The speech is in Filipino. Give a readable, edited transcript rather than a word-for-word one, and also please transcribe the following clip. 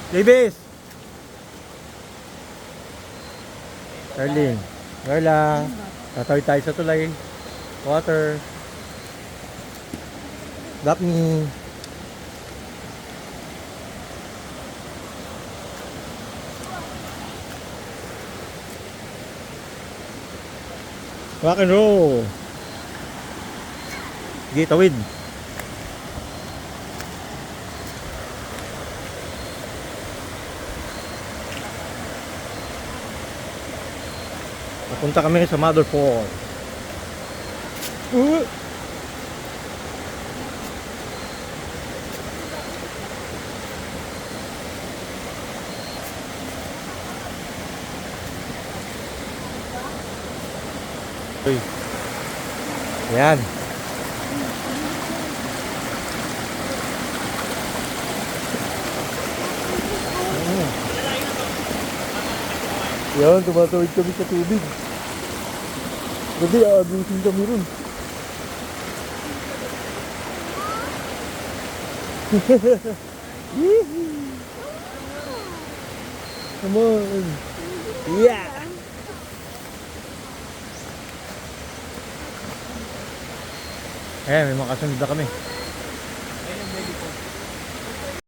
Davis! Darling. Carla. Tatawid tayo sa tulay. Water. Daphne. Rock and roll. Sige, tawid. Papunta kami sa Mother Falls. Uy. Ayan. Yan, tumatawid kami sa tubig. Gabi, aabusin kami ron. Come on. Yeah. Eh, may mga kasunod na kami.